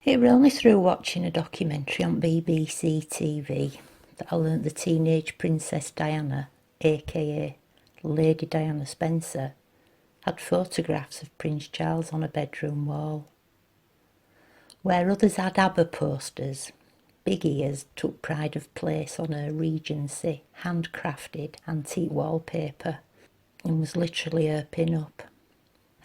It were only through watching a documentary on BBC TV that I learnt the teenage Princess Diana, aka Lady Diana Spencer, had photographs of Prince Charles on a bedroom wall. Where others had ABBA posters, Big Ears took pride of place on her Regency handcrafted antique wallpaper and was literally her pin-up.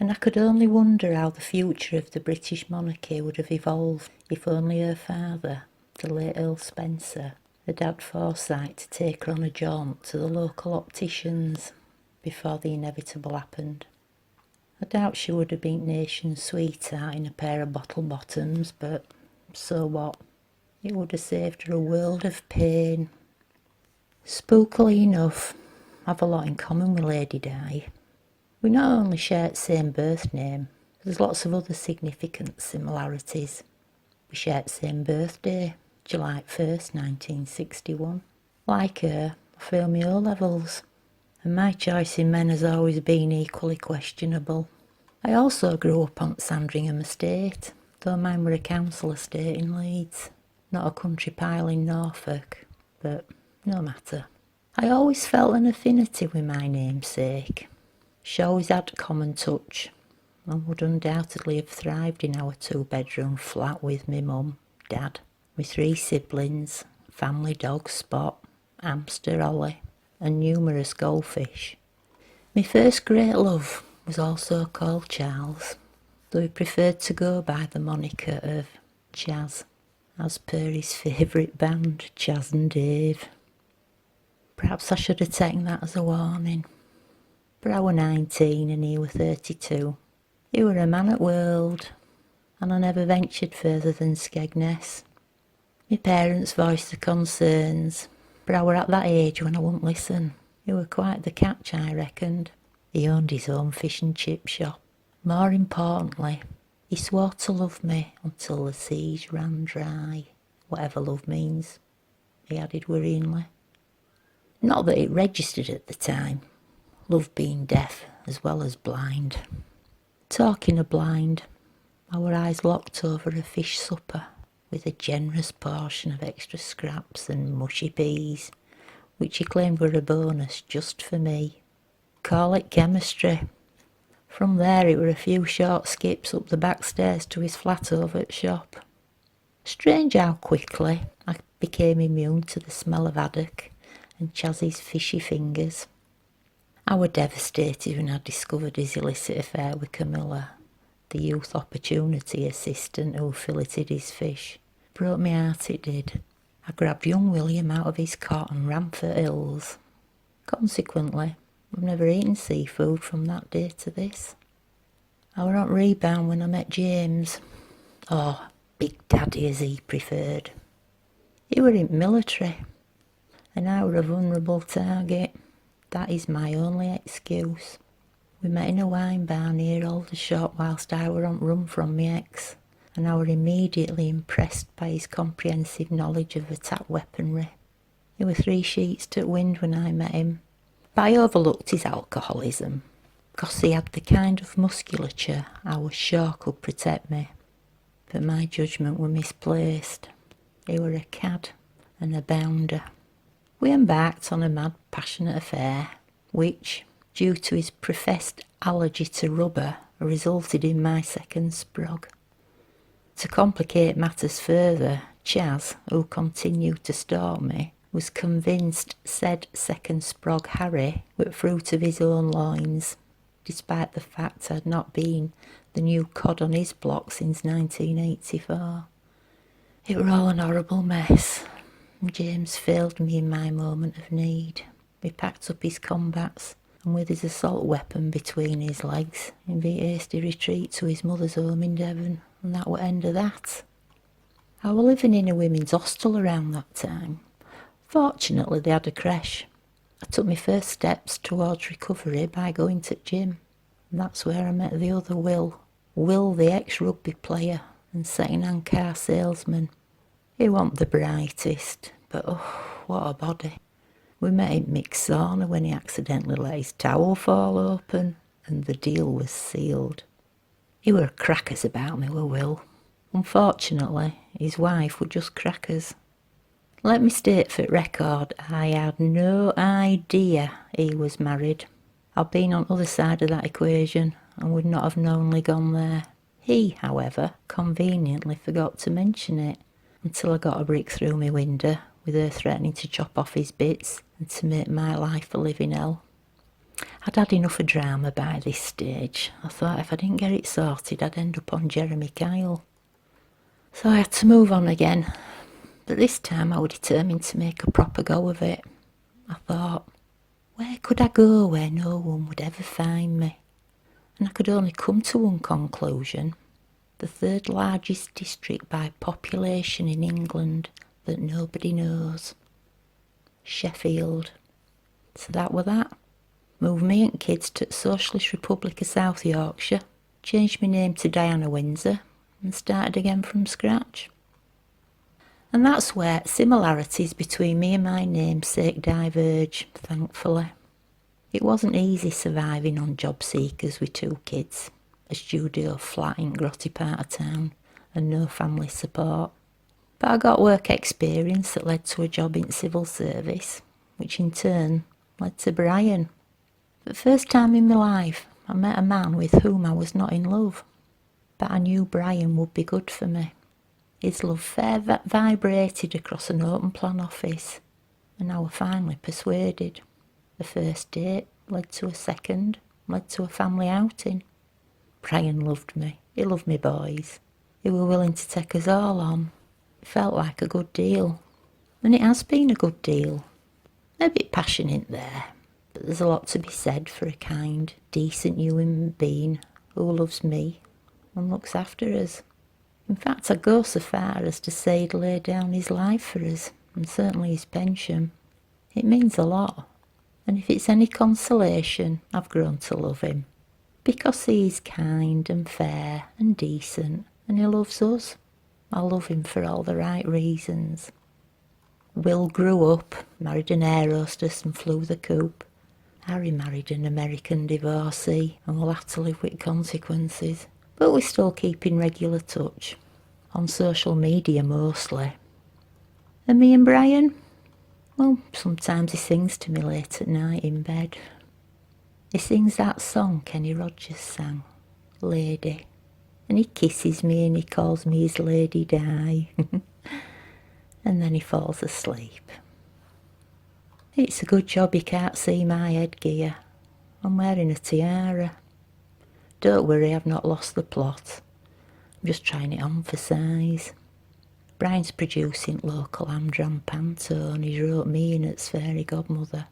And I could only wonder how the future of the British monarchy would have evolved if only her father, the late Earl Spencer, had had foresight to take her on a jaunt to the local opticians before the inevitable happened. I doubt she would have been nation's sweetheart in a pair of bottle bottoms, but so what? It would have saved her a world of pain. Spookily enough, I've a lot in common with Lady Di. We not only share the same birth name, there's lots of other significant similarities. We share the same birthday, July 1st, 1961. Like her, I failed my O-levels, and my choice in men has always been equally questionable. I also grew up on Sandringham Estate, though mine were a council estate in Leeds, not a country pile in Norfolk, but no matter. I always felt an affinity with my namesake. She always had common touch and would undoubtedly have thrived in our two-bedroom flat with me mum, dad, my three siblings, family dog Spot, hamster Ollie, and numerous goldfish. My first great love was also called Charles, though he preferred to go by the moniker of Chaz, as per his favourite band, Chaz and Dave. Perhaps I should have taken that as a warning. But I were 19 and he were 32. He were a man at world, and I never ventured further than Skegness. My parents voiced their concerns, but I were at that age when I wouldn't listen. He were quite the catch, I reckoned. He owned his own fish and chip shop. More importantly, he swore to love me until the seas ran dry, whatever love means, he added worryingly. Not that it registered at the time. Love being deaf as well as blind. Talking of blind, our eyes locked over a fish supper with a generous portion of extra scraps and mushy peas, which he claimed were a bonus just for me. Call it chemistry. From there it were a few short skips up the back stairs to his flat over at shop. Strange how quickly I became immune to the smell of haddock and Chaz's fishy fingers. I were devastated when I discovered his illicit affair with Camilla, the youth opportunity assistant who filleted his fish. Broke my heart, it did. I grabbed young William out of his cot and ran for hills. Consequently, I've never eaten seafood from that day to this. I were on rebound when I met James. Oh, Big Daddy as he preferred. He were in military, and I were a vulnerable target. That is my only excuse. We met in a wine bar near Aldershot whilst I were on run from my ex, and I were immediately impressed by his comprehensive knowledge of attack weaponry. He were 3 sheets to wind when I met him, but I overlooked his alcoholism, because he had the kind of musculature I was sure could protect me. But my judgment were misplaced. He were a cad and a bounder. We embarked on a mad, passionate affair, which, due to his professed allergy to rubber, resulted in my second sprog. To complicate matters further, Chaz, who continued to stalk me, was convinced said second sprog Harry was fruit of his own loins, despite the fact I'd not been the new cod on his block since 1984. It were all an horrible mess. James failed me in my moment of need. He packed up his combats and with his assault weapon between his legs, he beat hasty retreat to his mother's home in Devon, and that were end of that. I were living in a women's hostel around that time. Fortunately they had a creche. I took my first steps towards recovery by going to gym, and that's where I met the other Will the ex-rugby player and second-hand car salesman. He wasn't the brightest, but oh, what a body. We met in mixed sauna when he accidentally let his towel fall open, and the deal was sealed. He were crackers about me, were Will. Unfortunately, his wife would just crackers. Let me state for record, I had no idea he was married. I've been on the other side of that equation and would not have knowingly gone there. He, however, conveniently forgot to mention it until I got a brick through my window with her threatening to chop off his bits and to make my life a living hell. I'd had enough of drama by this stage. I thought if I didn't get it sorted, I'd end up on Jeremy Kyle. So I had to move on again. But this time I was determined to make a proper go of it. I thought, where could I go where no one would ever find me? And I could only come to one conclusion. The third largest district by population in England that nobody knows. Sheffield. So that were that. Moved me and kids to the Socialist Republic of South Yorkshire, changed my name to Diana Windsor and started again from scratch. And that's where similarities between me and my namesake diverge, thankfully. It wasn't easy surviving on job seekers with 2 kids, a studio flat in grotty part of town and no family support. But I got work experience that led to a job in civil service, which in turn led to Brian. For the first time in my life, I met a man with whom I was not in love. But I knew Brian would be good for me. His love fair vibrated across an open plan office, and I was finally persuaded. The first date led to a second, led to a family outing. Brian loved me. He loved me boys. He were willing to take us all on. It felt like a good deal. And it has been a good deal. A bit passionate there, but there's a lot to be said for a kind, decent human being who loves me and looks after us. In fact, I'd go so far as to say he'd lay down his life for us, and certainly his pension. It means a lot, and if it's any consolation, I've grown to love him. Because he's kind and fair and decent, and he loves us. I love him for all the right reasons. Will grew up, married an air hostess and flew the coop. Harry married an American divorcee and will have to live with consequences. But we're still keeping regular touch, on social media mostly. And me and Brian? Well, sometimes he sings to me late at night in bed. He sings that song Kenny Rogers sang, Lady. And he kisses me and he calls me his Lady Di. And then he falls asleep. It's a good job he can't see my headgear. I'm wearing a tiara. Don't worry, I've not lost the plot. I'm just trying it on for size. Brian's producing local Amdram Panto and he's wrote me in as fairy godmother.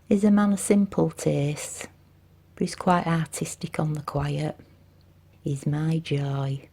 He's a man of simple tastes, but he's quite artistic on the quiet. He's my joy.